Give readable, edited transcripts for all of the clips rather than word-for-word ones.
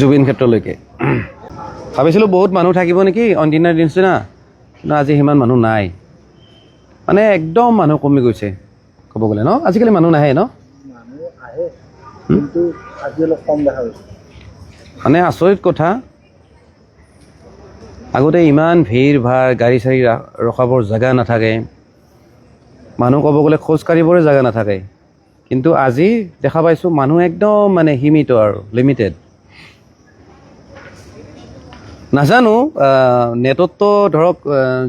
জুবিন ক্ষেত্ৰলৈকে ভাবিছিলোঁ বহুত মানুহ থাকিব নেকি অন্তিনাৰ নিচিনা, কিন্তু আজি সিমান মানুহ নাই। মানে একদম মানুহ কমি গৈছে ক'ব গ'লে ন। আজিকালি মানুহ নাহে ন, মানুহ আহে কিন্তু আজি অলপ কম দেখা গৈছে। মানে আচৰিত কথা, আগতে ইমান ভিৰ ভাৰ, গাড়ী চাড়ী ৰখাবৰ জেগা নাথাকে, মানুহ ক'ব গ'লে খোজ কাঢ়িবৰে জেগা নাথাকে, কিন্তু আজি দেখা পাইছোঁ মানুহ একদম মানে সীমিত আৰু লিমিটেড। নাজানো নেটততো ধৰক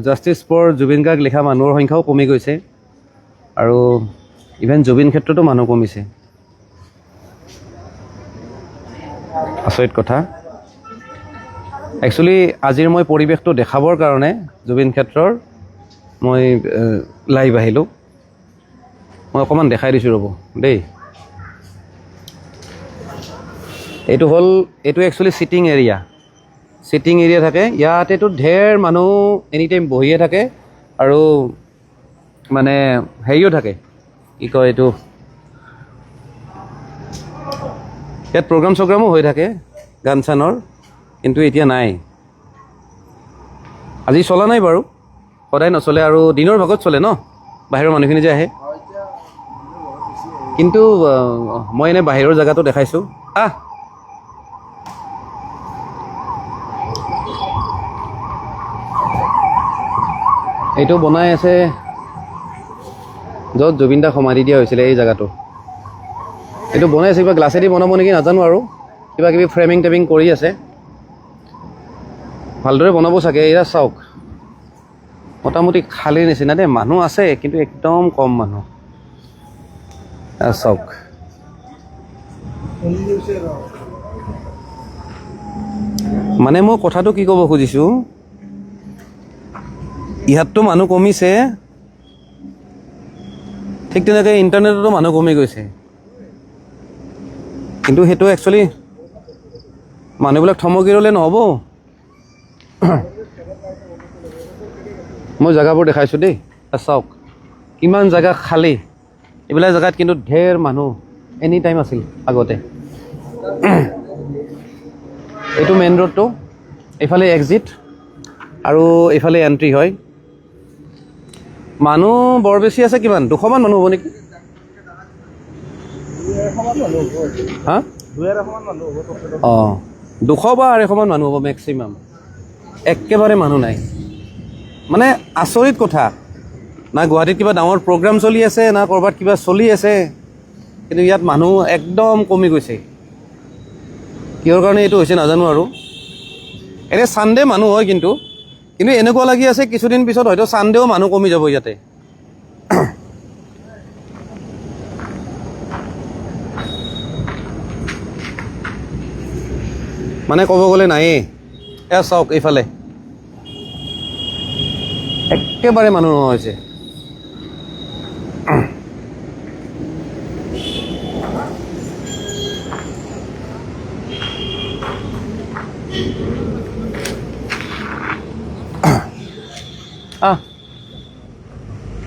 জাষ্টিছ ফৰ জুবিন গাৰ্গ লিখা মানুহৰ সংখ্যাও কমি গৈছে, আৰু ইভেন জুবিন ক্ষেত্ৰতো মানুহ কমিছে। আচৰিত কথা। একচুৱেলি আজিৰ মই পৰিৱেশটো দেখাবৰ কাৰণে জুবিন ক্ষেত্ৰৰ মই লাইভ আহিলোঁ। মই অকণমান দেখাই দিছোঁ ৰ'ব দেই। এইটো actually cheating area. Cheating area থাকে ইয়াতেতো ঢেৰ মানুহ এনি টাইম বহিয়ে থাকে, আৰু মানে হেৰিও থাকে, কি কয় এইটো, ইয়াত প্ৰগ্ৰাম চগ্ৰামো হৈ থাকে গান চানৰ, কিন্তু এতিয়া নাই। আজি চলা নাই বাৰু, সদায় নচলে, আৰু দিনৰ ভাগত চলে ন বাহিৰৰ মানুহখিনি যে আহে। কিন্তু মই এনেই বাহিৰৰ জেগাটো দেখাইছোঁ। এইটো বনাই আছে য'ত জুবিন দাক সমাধি দিয়া হৈছিলে, এই জেগাটো। এইটো বনাই আছে, কিবা গ্লাছেদি বনাব নেকি নাজানো, আৰু কিবা কিবি ফ্ৰেমিং টেমিং কৰি আছে, ভালদৰে বনাব চাগে। এয়া চাওক, মোটামুটি খালীৰ নিচিনা দেই, মানুহ আছে কিন্তু একদম কম মানুহ। চাওক, মানে মই কথাটো কি ক'ব খুজিছোঁ, ইয়াততো মানুহ কমিছে, ঠিক তেনেকৈ ইণ্টাৰনেটতো মানুহ কমি গৈছে, কিন্তু সেইটো একচুৱেলি মানুহবিলাক থমকি ৰ'লে নহ'ব। মই জেগাবোৰ দেখাইছোঁ দেই, চাওক কিমান জেগা খালী। এইবিলাক জেগাত কিন্তু ঢেৰ মানুহ এনি টাইম আছিল আগতে। এইটো মেইন ৰোডটো, এইফালে এক্সিট আৰু এইফালে এণ্ট্ৰি হয়। মানুহ বৰ বেছি আছে, কিমান 200মান মানুহ হ'ব নেকি? হা, 200 বা 250মান মানুহ হ'ব মেক্সিমাম। একেবাৰে মানুহ নাই। মানে আচৰিত কথা, না গুৱাহাটীত কিবা ডাঙৰ প্ৰগ্ৰাম চলি আছে, না ক'ৰবাত কিবা চলি আছে, কিন্তু ইয়াত মানুহ একদম কমি গৈছে। কিহৰ কাৰণে এইটো হৈছে নাজানো, আৰু এনে ছানডে মানুহ হয়, কিন্তু এনেকুৱা লাগি আছে কিছুদিন পিছত হয়তো ছানডেও মানুহ কমি যাব ইয়াতে। মানে ক'ব গ'লে নায়েই। এয়া চাওক, এইফালে একেবাৰে মানুহ নোহোৱা হৈছে।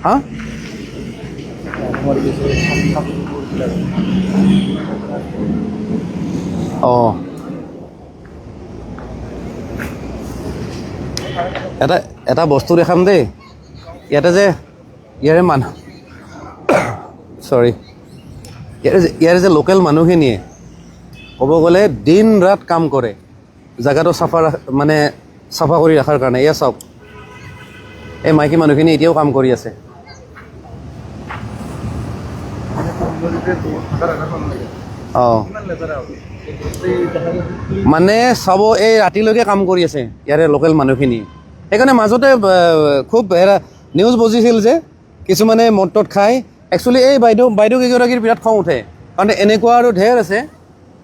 হা, অঁ, এটা বস্তু দেখাম দেই। ইয়াতে যে ইয়াৰে মানুহ ইয়াৰে যে লোকেল মানুহখিনিয়ে ক'ব গ'লে দিন ৰাত কাম কৰে জেগাটো চাফা কৰি ৰখাৰ কাৰণে। এয়া চাওক, এই মাইকী মানুহখিনি এতিয়াও কাম কৰি আছে। অঁ, মানে চাব, এই ৰাতিলৈকে কাম কৰি আছে ইয়াৰে লোকেল মানুহখিনি। সেইকাৰণে মাজতে খুব নিউজ বজিছিল যে কিছুমানে মদ তদ খায়। একচুৱেলি এই বাইদেউ কেইগৰাকীৰ বিৰাট খং উঠে, কাৰণ এনেকুৱা আৰু ঢেৰ আছে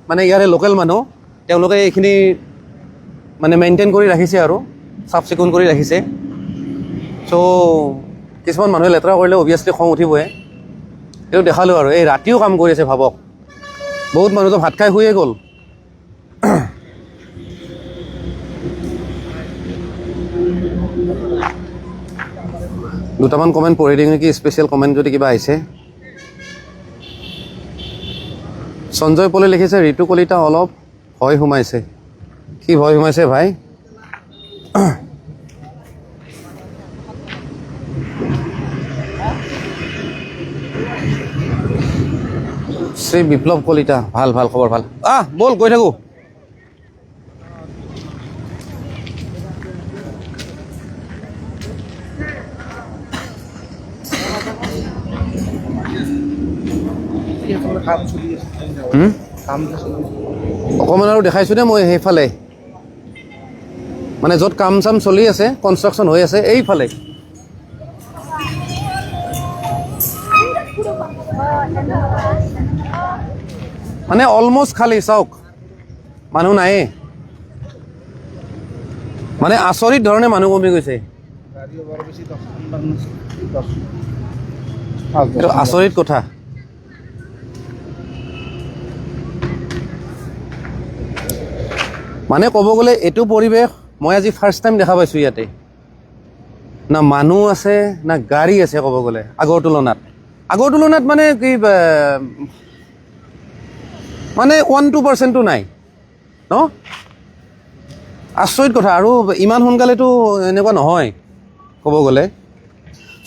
মানে ইয়াৰে লোকেল মানুহ, তেওঁলোকে এইখিনি মানে মেইনটেইন কৰি ৰাখিছে আৰু চাফ চিকুণ কৰি ৰাখিছে। চ' কিছুমান মানুহে লেতেৰা কৰিলে অভিয়াছলি খং উঠিবই। এইটো দেখালোঁ আৰু এই ৰাতিও কাম কৰি আছে, ভাবক। বহুত মানুহতো ভাত খাই শুয়ে গ'ল। দুটামান কমেণ্ট পঢ়ি দিওঁ নেকি, স্পেচিয়েল কমেণ্ট যদি কিবা আহিছে। সঞ্জয় পলে লিখিছে, ঋতু কলিতা অলপ ভয় সোমাইছে কি ভয় সোমাইছে ভাই শ্ৰী বিপ্লৱ কলিতা ভাল ভাল খবৰ ভাল ব'ল গৈ থাকোঁ কাম চলি আছে কাম চলি অকণমান আৰু দেখাইছোঁ দে মই সেইফালে মানে য'ত কাম চাম চলি আছে কনষ্ট্ৰাকশ্যন হৈ আছে এইফালে মানে অলমষ্ট খালী চাওক মানুহ নায়ে মানে আচৰিত ধৰণে মানুহ কমি গৈছে গাড়ী বৰ বেছি 10 এইটো আচৰিত কথা মানে ক'ব গ'লে এইটো পৰিৱেশ মই আজি ফাৰ্ষ্ট টাইম দেখা পাইছোঁ ইয়াতে না মানুহ আছে না গাড়ী আছে ক'ব গ'লে আগৰ তুলনাত মানে কি মানে 1-2% নাই ন আচৰিত কথা আৰু ইমান সোনকালেতো এনেকুৱা নহয় ক'ব গ'লে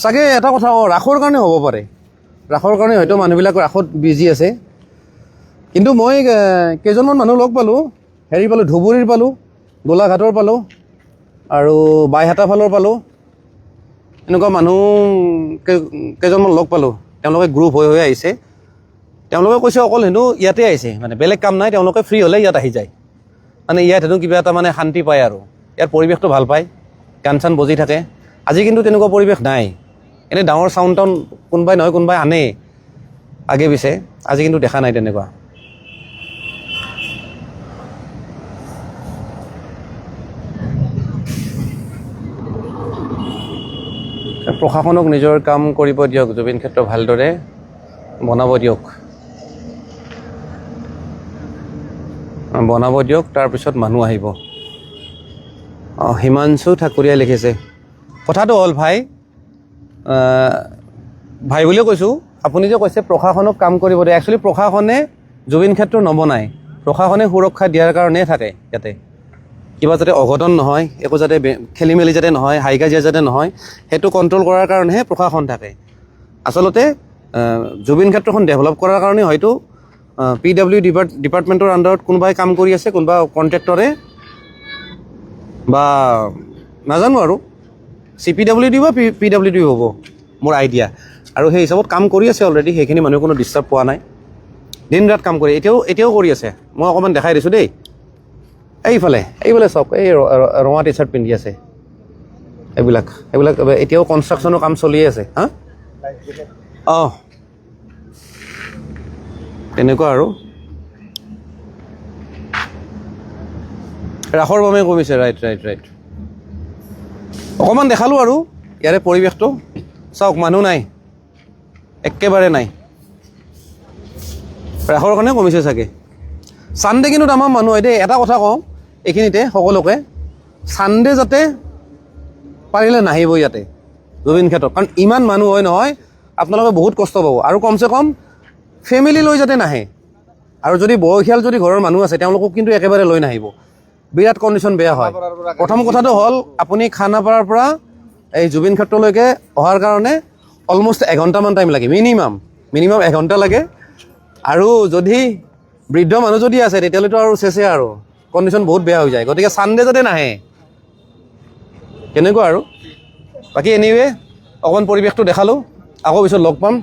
চাগে এটা কথা ৰাসৰ কাৰণে হ'ব পাৰে ৰাসৰ কাৰণে হয়তো মানুহবিলাক ৰাসত বিজি আছে কিন্তু মই কেইজনমান মানুহ লগ পালোঁ হেৰি পালোঁ ধুবুৰীৰ পালোঁ গোলাঘাটৰ পালোঁ আৰু বাইহাটা ফালৰ পালোঁ এনেকুৱা মানুহ কেইজনমান লগ পালোঁ তেওঁলোকে গ্ৰুপ হৈ আহিছে তেওঁলোকে কৈছে অকল হেনো ইয়াতে আহিছে মানে বেলেগ কাম নাই তেওঁলোকে ফ্ৰী হ'লে ইয়াত আহি যায় মানে ইয়াত হেনো কিবা এটা মানে শান্তি পায় আৰু ইয়াৰ পৰিৱেশটো ভাল পায় গান চান বজি থাকে আজি কিন্তু তেনেকুৱা পৰিৱেশ নাই এনেই ডাঙৰ চাউণ্ড টাউন কোনোবাই নহয় কোনোবাই আনে আগে পিছে আজি কিন্তু দেখা নাই তেনেকুৱা প্ৰশাসনক নিজৰ কাম কৰিব দিয়ক জুবিন ক্ষেত্ৰ ভালদৰে বনাব দিয়ক তাৰপিছত মানুহ আহিব হিমাংশু ঠাকুৰীয়াই লিখিছে কথাটো হ'ল ভাই বুলিও কৈছোঁ আপুনি যে কৈছে প্ৰশাসনক কাম কৰিব দিয়ে একচুৱেলি প্ৰশাসনে জুবিন ক্ষেত্ৰ নবনায় প্ৰশাসনে সুৰক্ষা দিয়াৰ কাৰণেই থাকে ইয়াতে কিবা যাতে অঘটন নহয় একো যাতে খেলি মেলি যাতে নহয় হাই কাজিয়া যাতে নহয় সেইটো কণ্ট্ৰল কৰাৰ কাৰণেহে প্ৰশাসন থাকে আচলতে জুবিন ক্ষেত্ৰখন ডেভেলপ কৰাৰ কাৰণে হয়তো PW ডিপাৰ্টমেণ্টৰ আণ্ডাৰত কোনোবাই কাম কৰি আছে কোনোবা কণ্ট্ৰেক্টৰে বা নাজানো আৰু CPWD বা PWD হ'ব মোৰ আইডিয়া আৰু সেই হিচাপত কাম কৰি আছে অলৰেডি সেইখিনি মানুহে কোনো ডিষ্টাৰ্ব পোৱা নাই দিন ৰাত কাম কৰি এতিয়াও কৰি আছে মই অকণমান দেখাই দিছোঁ দেই এইফালে চাওক এই ৰঙা টি চাৰ্ট পিন্ধি আছে এইবিলাক এতিয়াও কনষ্ট্ৰাকশ্যনৰ কাম চলিয়ে আছে তেনেকুৱা আৰু ৰাসৰ বাবে কমিছে ৰাইট অকণমান দেখালোঁ আৰু ইয়াৰে পৰিৱেশটো চাওক মানুহ নাই একেবাৰে নাই ৰাসৰ কাৰণে কমিছে চাগে ছানডে কিন্তু আমাৰ মানুহ হয় দেই এটা কথা কওঁ এইখিনিতে সকলোকে ছানডে যাতে পাৰিলে নাহিব ইয়াতে জুবিন ক্ষেত্ৰত কাৰণ ইমান মানুহ হয় নহয় আপোনালোকে বহুত কষ্ট পাব আৰু কমচে কম ফেমিলি লৈ যাতে নাহে আৰু যদি বয়সীয়াল যদি ঘৰৰ মানুহ আছে তেওঁলোকক কিন্তু একেবাৰে লৈ নাহিব বিৰাট কণ্ডিশ্যন বেয়া হয় প্ৰথম কথাটো হ'ল আপুনি খানাপাৰাৰ পৰা এই জুবিন ক্ষেত্ৰলৈকে অহাৰ কাৰণে অলমষ্ট এঘণ্টামান টাইম লাগে মিনিমাম 1 ঘণ্টা লাগে আৰু যদি বৃদ্ধ মানুহ যদি আছে তেতিয়াহ'লেতো আৰু চেছে আৰু কণ্ডিশ্যন বহুত বেয়া হৈ যায় গতিকে ছানডে যাতে নাহে কেনেকুৱা আৰু বাকী এনিৱে অকণমান পৰিৱেশটো দেখালোঁ আকৌ পিছত লগ পাম